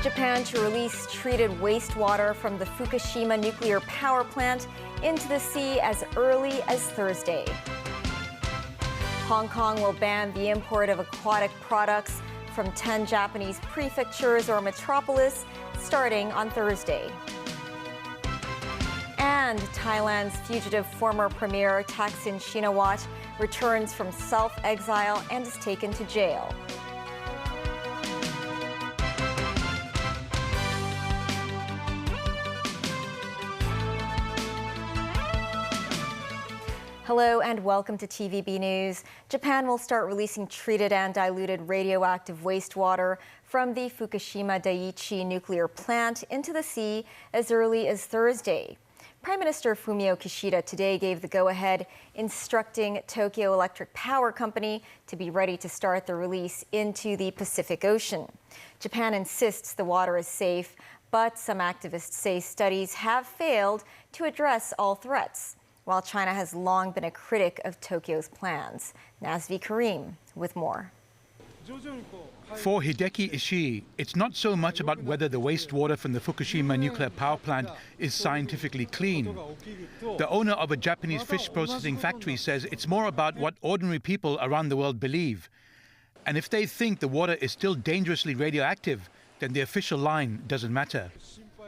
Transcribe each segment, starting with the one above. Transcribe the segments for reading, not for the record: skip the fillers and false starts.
Japan to release treated wastewater from the Fukushima nuclear power plant into the sea as early as Thursday. Hong Kong will ban the import of aquatic products from 10 Japanese prefectures or metropolis starting on Thursday. And Thailand's fugitive former premier Thaksin Shinawatra returns from self-exile and is taken to jail. Hello and welcome to TVB News. Japan will start releasing treated and diluted radioactive wastewater from the Fukushima Daiichi nuclear plant into the sea as early as Thursday. Prime Minister Fumio Kishida today gave the go-ahead, instructing Tokyo Electric Power Company to be ready to start the release into the Pacific Ocean. Japan insists the water is safe, but some activists say studies have failed to address all threats, while China has long been a critic of Tokyo's plans. Nazvi Karim with more. For Hideki Ishii, it's not so much about whether the wastewater from the Fukushima nuclear power plant is scientifically clean. The owner of a Japanese fish processing factory says it's more about what ordinary people around the world believe. And if they think the water is still dangerously radioactive, then the official line doesn't matter.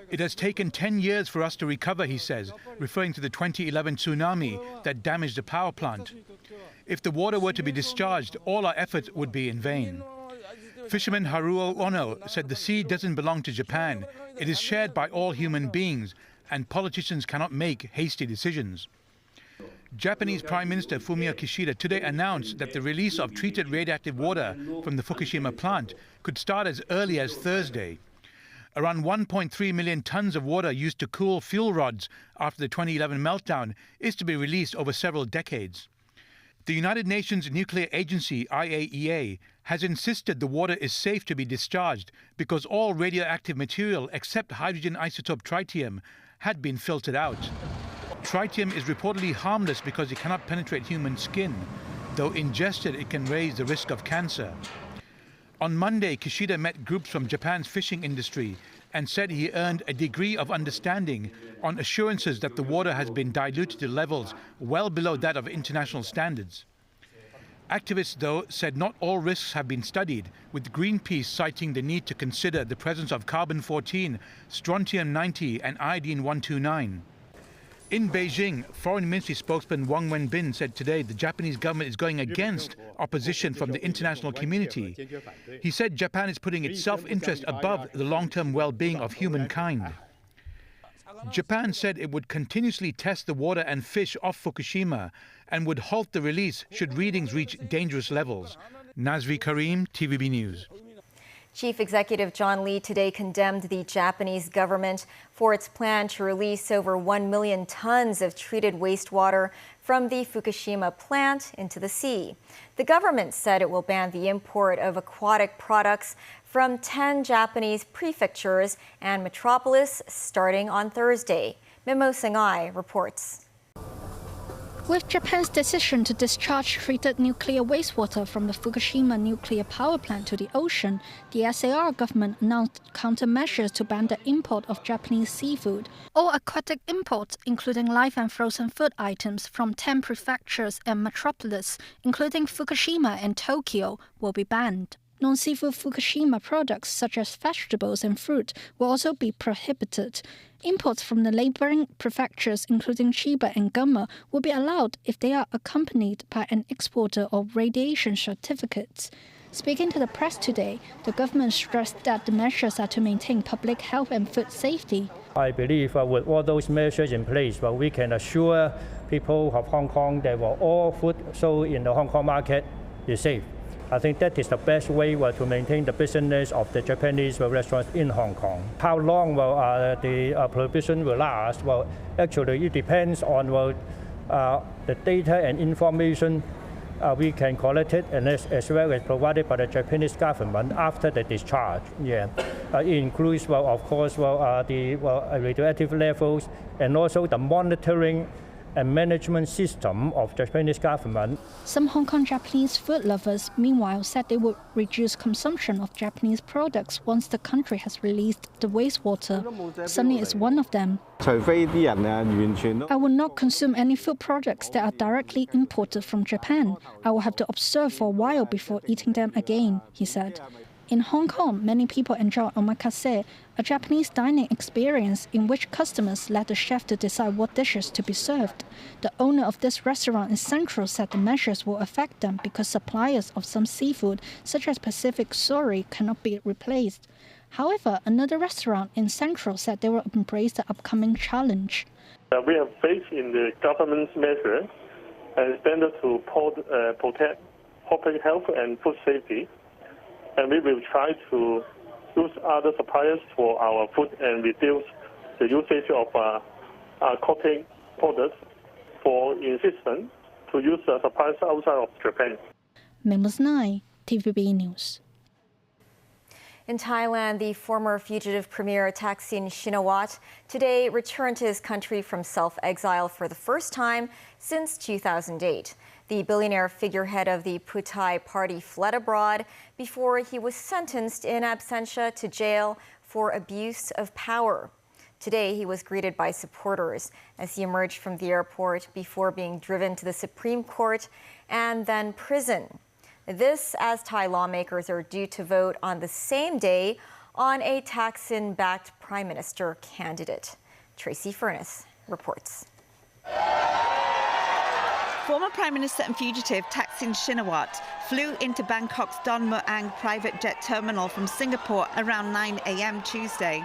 It has taken 10 years for us to recover, he says, referring to the 2011 tsunami that damaged the power plant. If the water were to be discharged, all our efforts would be in vain. Fisherman Haruo Ono said the sea doesn't belong to Japan. It is shared by all human beings, and politicians cannot make hasty decisions. Japanese Prime Minister Fumio Kishida today announced that the release of treated radioactive water from the Fukushima plant could start as early as Thursday. Around 1.3 million tons of water used to cool fuel rods after the 2011 meltdown is to be released over several decades. The United Nations Nuclear Agency, IAEA, has insisted the water is safe to be discharged because all radioactive material except hydrogen isotope tritium had been filtered out. Tritium is reportedly harmless because it cannot penetrate human skin, though ingested it can raise the risk of cancer. On Monday, Kishida met groups from Japan's fishing industry and said he earned a degree of understanding on assurances that the water has been diluted to levels well below that of international standards. Activists, though, said not all risks have been studied, with Greenpeace citing the need to consider the presence of carbon-14, strontium-90 and iodine-129. In Beijing, Foreign Ministry spokesman Wang Wenbin said today the Japanese government is going against opposition from the international community. He said Japan is putting its self-interest above the long-term well-being of humankind. Japan said it would continuously test the water and fish off Fukushima and would halt the release should readings reach dangerous levels. Nazvi Karim, TVB News. Chief Executive John Lee today condemned the Japanese government for its plan to release over 1 million tons of treated wastewater from the Fukushima plant into the sea. The government said it will ban the import of aquatic products from 10 Japanese prefectures and metropolis starting on Thursday. Mimo Sengai reports. With Japan's decision to discharge treated nuclear wastewater from the Fukushima nuclear power plant to the ocean, the SAR government announced countermeasures to ban the import of Japanese seafood. All aquatic imports, including live and frozen food items from 10 prefectures and metropolis, including Fukushima and Tokyo, will be banned. Non-seafood Fukushima products such as vegetables and fruit will also be prohibited. Imports from the neighboring prefectures, including Chiba and Gunma, will be allowed if they are accompanied by an exporter or radiation certificates. Speaking to the press today, the government stressed that the measures are to maintain public health and food safety. I believe with all those measures in place, we can assure people of Hong Kong that all food sold in the Hong Kong market is safe. I think that is the best way to maintain the business of the Japanese restaurants in Hong Kong. How long the prohibition will last? Actually, it depends on the data and information we can collect it, and as well as provided by the Japanese government after the discharge. It includes, of course, the radioactive levels and also the monitoring and management system of the Japanese government. Some Hong Kong Japanese food lovers, meanwhile, said they would reduce consumption of Japanese products once the country has released the wastewater. Sunny is one of them. I will not consume any food products that are directly imported from Japan. I will have to observe for a while before eating them again, he said. In Hong Kong, many people enjoy omakase, a Japanese dining experience in which customers let the chef to decide what dishes to be served. The owner of this restaurant in Central said the measures will affect them because suppliers of some seafood, such as Pacific Sori, cannot be replaced. However, another restaurant in Central said they will embrace the upcoming challenge. We have faith in the government's measure and standard to protect public health and food safety. And we will try to use other suppliers for our food and reduce the usage of coating products for insistence to use suppliers outside of Japan. Members 9, TVB News. In Thailand, the former fugitive premier Thaksin Shinawatra today returned to his country from self-exile for the first time since 2008. The billionaire figurehead of the Putai party fled abroad before he was sentenced in absentia to jail for abuse of power. Today, he was greeted by supporters as he emerged from the airport before being driven to the Supreme Court and then prison. This as Thai lawmakers are due to vote on the same day on a Thaksin-backed prime minister candidate. Tracy Furness reports. Former Prime Minister and fugitive Thaksin Shinawatra flew into Bangkok's Don Muang private jet terminal from Singapore around 9 a.m. Tuesday.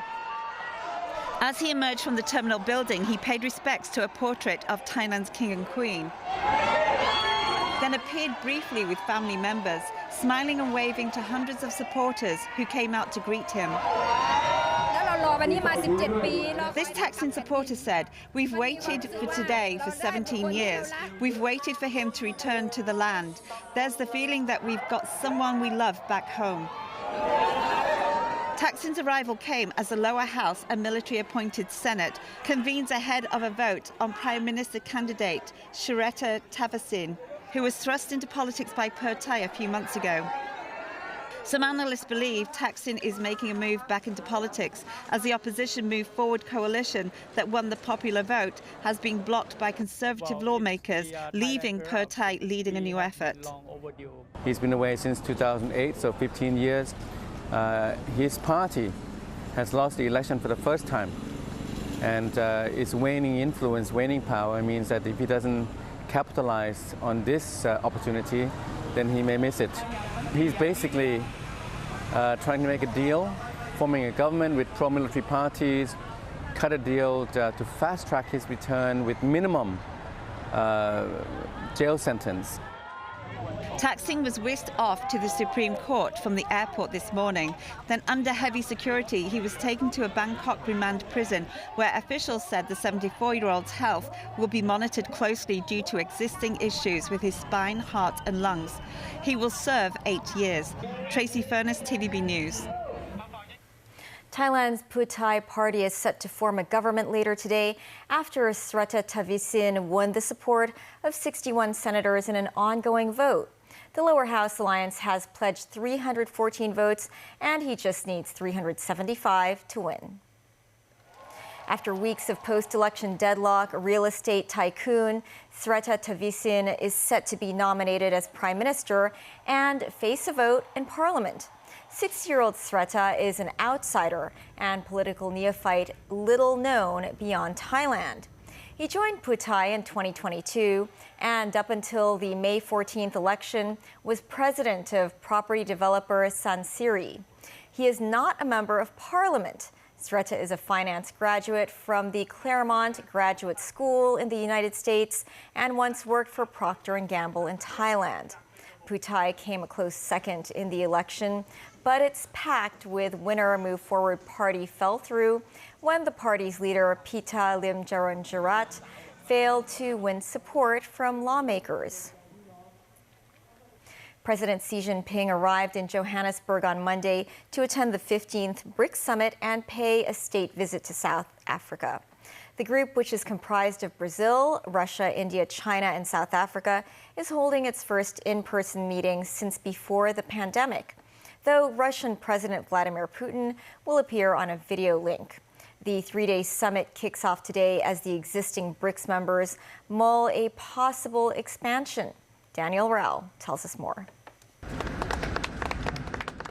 As he emerged from the terminal building, he paid respects to a portrait of Thailand's king and queen, then appeared briefly with family members, smiling and waving to hundreds of supporters who came out to greet him. This Thaksin supporter said, "We've waited for today for 17 years. We've waited for him to return to the land. There's the feeling that we've got someone we love back home." Thaksin's arrival came as the lower house, a military-appointed Senate, convenes ahead of a vote on Prime Minister candidate Sharon Thaksin, who was thrust into politics by putai a few months ago. Some analysts believe Thaksin is making a move back into politics as the opposition Move Forward coalition that won the popular vote has been blocked by conservative lawmakers, leaving putai leading a new effort. He's been away since 2008, so 15 years. His party has lost the election for the first time, and its waning influence, waning power means that if he doesn't capitalize on this opportunity, then he may miss it. He's basically trying to make a deal, forming a government with pro-military parties, cut a deal to fast-track his return with minimum jail sentence. Thaksin was whisked off to the Supreme Court from the airport this morning. Then under heavy security, he was taken to a Bangkok remand prison where officials said the 74-year-old's health will be monitored closely due to existing issues with his spine, heart and lungs. He will serve 8 years. Tracy Furness, TVB News. Thailand's Putai party is set to form a government later today after Srettha Thavisin won the support of 61 senators in an ongoing vote. The lower house alliance has pledged 314 votes, and he just needs 375 to win. After weeks of post-election deadlock, real estate tycoon Srettha Thavisin is set to be nominated as prime minister and face a vote in parliament. 60-year-old Srettha is an outsider and political neophyte little known beyond Thailand. He joined Putai in 2022 and up until the May 14th election was president of property developer Sansiri. He is not a member of parliament. Srettha is a finance graduate from the Claremont Graduate School in the United States and once worked for Procter & Gamble in Thailand. Putai came a close second in the election, but its pact with winner Move Forward party fell through when the party's leader, Pita Limjaroenrat, failed to win support from lawmakers. President Xi Jinping arrived in Johannesburg on Monday to attend the 15th BRICS summit and pay a state visit to South Africa. The group, which is comprised of Brazil, Russia, India, China, and South Africa, is holding its first in-person meeting since before the pandemic, though Russian President Vladimir Putin will appear on a video link. The three-day summit kicks off today as the existing BRICS members mull a possible expansion. Daniel Rao tells us more.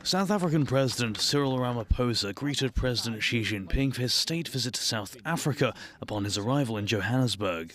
South African President Cyril Ramaphosa greeted President Xi Jinping for his state visit to South Africa upon his arrival in Johannesburg.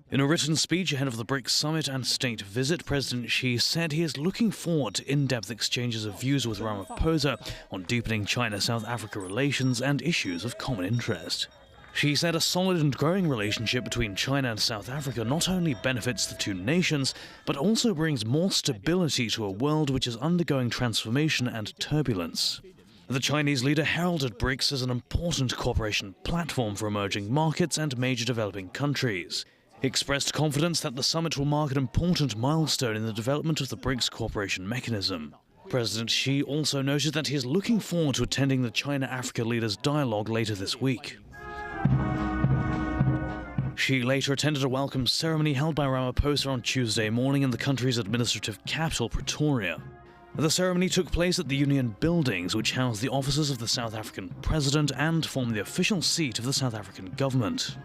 In a written speech ahead of the BRICS summit and state visit, President Xi said he is looking forward to in-depth exchanges of views with Ramaphosa on deepening China-South Africa relations and issues of common interest. Xi said a solid and growing relationship between China and South Africa not only benefits the two nations, but also brings more stability to a world which is undergoing transformation and turbulence. The Chinese leader heralded BRICS as an important cooperation platform for emerging markets and major developing countries. He expressed confidence that the summit will mark an important milestone in the development of the BRICS cooperation mechanism. President Xi also noted that he is looking forward to attending the China-Africa Leaders Dialogue later this week. Xi later attended a welcome ceremony held by Ramaphosa on Tuesday morning in the country's administrative capital, Pretoria. The ceremony took place at the Union Buildings, which house the offices of the South African president and form the official seat of the South African government.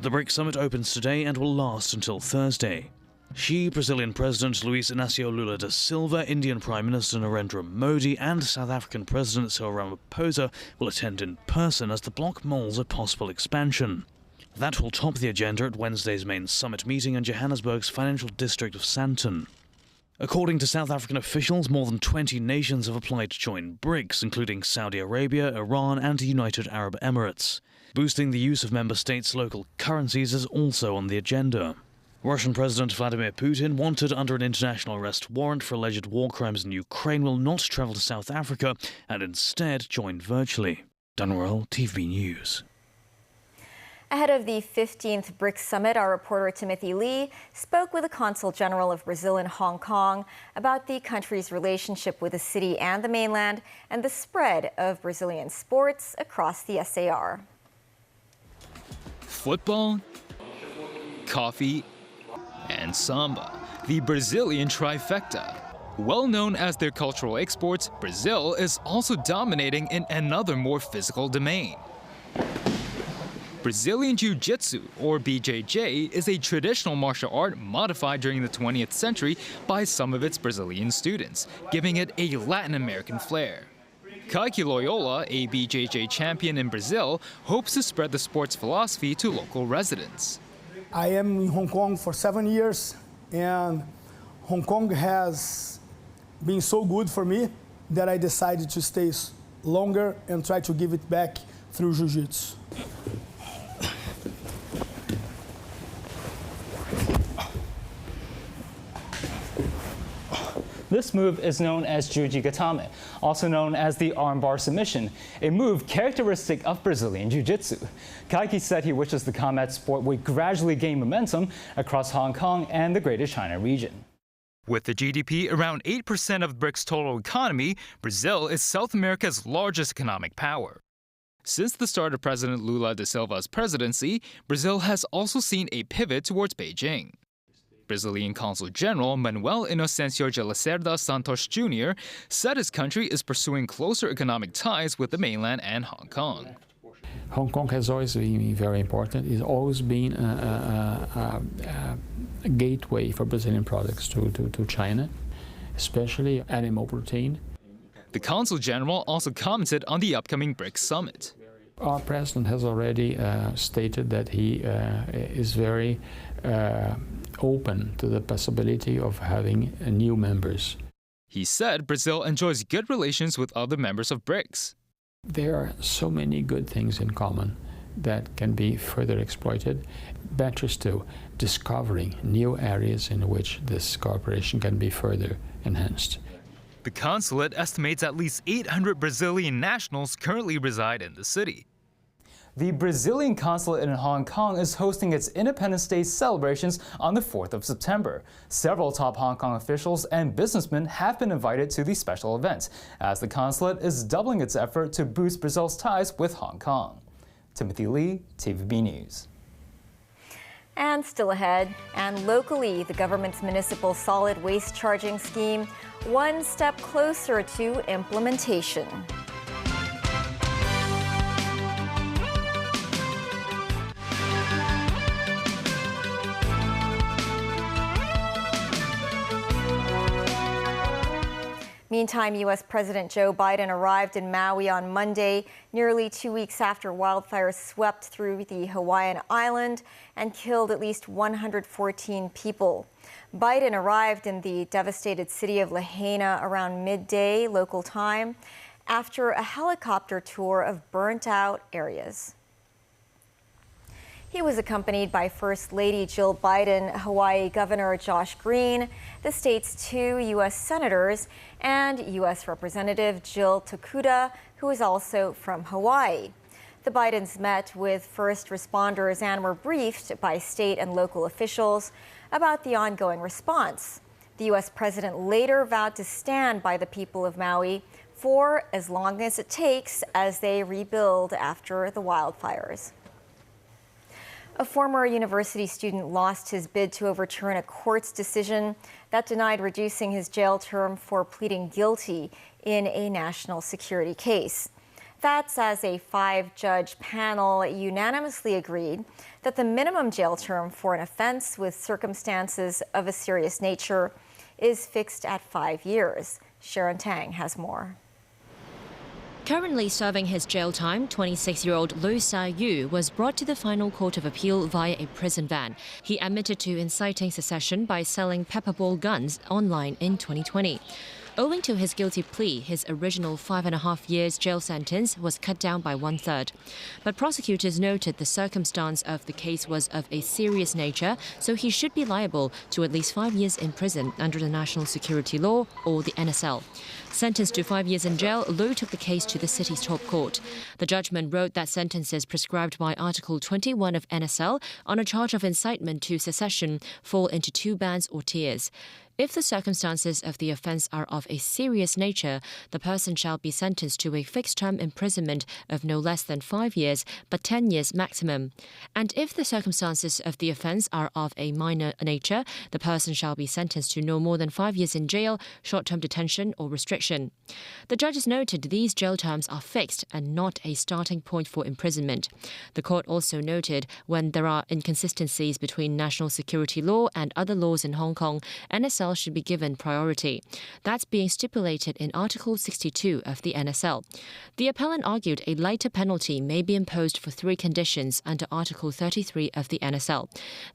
The BRICS summit opens today and will last until Thursday. Xi, Brazilian President Luiz Inácio Lula da Silva, Indian Prime Minister Narendra Modi, and South African President Cyril Ramaphosa will attend in person as the bloc mulls a possible expansion. That will top the agenda at Wednesday's main summit meeting in Johannesburg's financial district of Sandton. According to South African officials, more than 20 nations have applied to join BRICS, including Saudi Arabia, Iran, and the United Arab Emirates. Boosting the use of member states' local currencies is also on the agenda. Russian President Vladimir Putin, wanted under an international arrest warrant for alleged war crimes in Ukraine, will not travel to South Africa and instead join virtually. Dunwell, TVB News. Ahead of the 15th BRICS summit, our reporter Timothy Lee spoke with the Consul General of Brazil in Hong Kong about the country's relationship with the city and the mainland and the spread of Brazilian sports across the SAR. Football, coffee, and samba, the Brazilian trifecta. Well known as their cultural exports, Brazil is also dominating in another more physical domain. Brazilian Jiu-Jitsu, or BJJ, is a traditional martial art modified during the 20th century by some of its Brazilian students, giving it a Latin American flair. Kaique Loyola, a BJJ champion in Brazil, hopes to spread the sport's philosophy to local residents. I am in Hong Kong for 7 years, and Hong Kong has been so good for me that I decided to stay longer and try to give it back through Jiu-Jitsu. This move is known as Jujigatame, also known as the armbar submission, a move characteristic of Brazilian Jiu-Jitsu. Kaique said he wishes the combat sport would gradually gain momentum across Hong Kong and the Greater China region. With the GDP around 8% of BRICS' total economy, Brazil is South America's largest economic power. Since the start of President Lula da Silva's presidency, Brazil has also seen a pivot towards Beijing. Brazilian Consul General Manuel Inocencio de Lacerda Santos Jr. said his country is pursuing closer economic ties with the mainland and Hong Kong. Hong Kong has always been very important. It's always been a gateway for Brazilian products to China, especially animal protein. The Consul General also commented on the upcoming BRICS summit. Our president has already stated that he is very open to the possibility of having new members. He said Brazil enjoys good relations with other members of BRICS. There are so many good things in common that can be further exploited. Better still, discovering new areas in which this cooperation can be further enhanced. The consulate estimates at least 800 Brazilian nationals currently reside in the city. The Brazilian consulate in Hong Kong is hosting its Independence Day celebrations on the 4th of September. Several top Hong Kong officials and businessmen have been invited to the special event, as the consulate is doubling its effort to boost Brazil's ties with Hong Kong. Timothy Lee, TVB News. And still ahead, and locally, the government's municipal solid waste charging scheme, one step closer to implementation. Meantime, U.S. President Joe Biden arrived in Maui on Monday, nearly 2 weeks after wildfires swept through the Hawaiian island and killed at least 114 people. Biden arrived in the devastated city of Lahaina around midday local time after a helicopter tour of burnt-out areas. He was accompanied by First Lady Jill Biden, Hawaii Governor Josh Green, the state's 2 U.S. senators, and U.S. Representative Jill Tokuda, who is also from Hawaii. The Bidens met with first responders and were briefed by state and local officials about the ongoing response. The U.S. president later vowed to stand by the people of Maui for as long as it takes as they rebuild after the wildfires. A former university student lost his bid to overturn a court's decision that denied reducing his jail term for pleading guilty in a national security case. That's as a 5-judge panel unanimously agreed that the minimum jail term for an offense with circumstances of a serious nature is fixed at 5 years. Sharon Tang has more. Currently serving his jail time, 26-year-old Liu Sa-yu was brought to the final court of appeal via a prison van. He admitted to inciting secession by selling pepperball guns online in 2020. Owing to his guilty plea, his original 5.5 years jail sentence was cut down by 1/3. But prosecutors noted the circumstance of the case was of a serious nature, so he should be liable to at least 5 years in prison under the National Security Law, or the NSL. Sentenced to 5 years in jail, Liu took the case to the city's top court. The judgment wrote that sentences prescribed by Article 21 of NSL on a charge of incitement to secession fall into 2 bands or tiers. If the circumstances of the offence are of a serious nature, the person shall be sentenced to a fixed-term imprisonment of no less than 5 years, but 10 years maximum. And if the circumstances of the offence are of a minor nature, the person shall be sentenced to no more than 5 years in jail, short-term detention or restriction. The judges noted these jail terms are fixed and not a starting point for imprisonment. The court also noted when there are inconsistencies between national security law and other laws in Hong Kong, NSL should be given priority. That's being stipulated in Article 62 of the NSL. The appellant argued a lighter penalty may be imposed for 3 conditions under Article 33 of the NSL.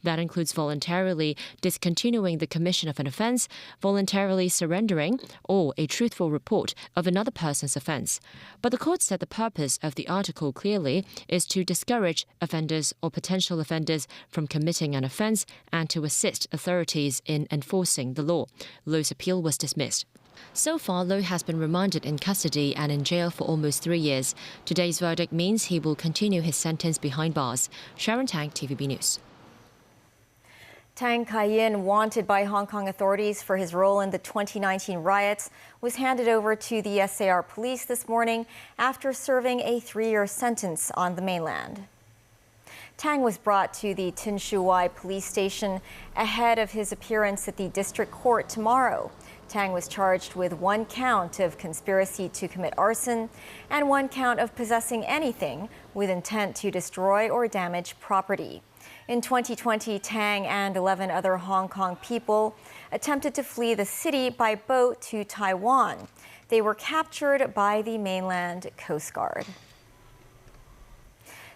That includes voluntarily discontinuing the commission of an offence, voluntarily surrendering, or a truthful report of another person's offence. But the court said the purpose of the article clearly is to discourage offenders or potential offenders from committing an offence and to assist authorities in enforcing the law. Liu's appeal was dismissed. So far, Liu has been remanded in custody and in jail for almost 3 years. Today's verdict means he will continue his sentence behind bars. Sharon Tang, TVB News. Tang Kai-yin, wanted by Hong Kong authorities for his role in the 2019 riots, was handed over to the SAR police this morning after serving a 3-year sentence on the mainland. Tang was brought to the Tin Shu Wai police station ahead of his appearance at the district court tomorrow. Tang was charged with 1 count of conspiracy to commit arson and 1 count of possessing anything with intent to destroy or damage property. In 2020, Tang and 11 other Hong Kong people attempted to flee the city by boat to Taiwan. They were captured by the mainland Coast Guard.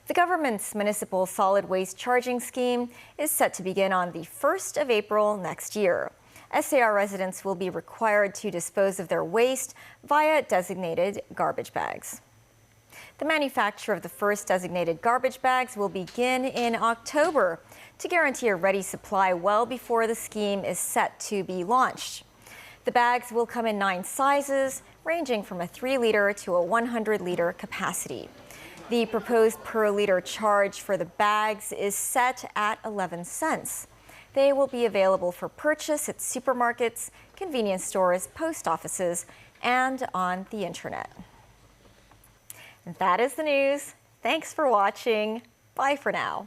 The government's municipal solid waste charging scheme is set to begin on the 1st of April next year. SAR residents will be required to dispose of their waste via designated garbage bags. The manufacture of the first designated garbage bags will begin in October to guarantee a ready supply well before the scheme is set to be launched. The bags will come in 9 sizes, ranging from a 3-liter to a 100-liter capacity. The proposed per-liter charge for the bags is set at 11 cents. They will be available for purchase at supermarkets, convenience stores, post offices, and on the internet. That is the news. Thanks for watching. Bye for now.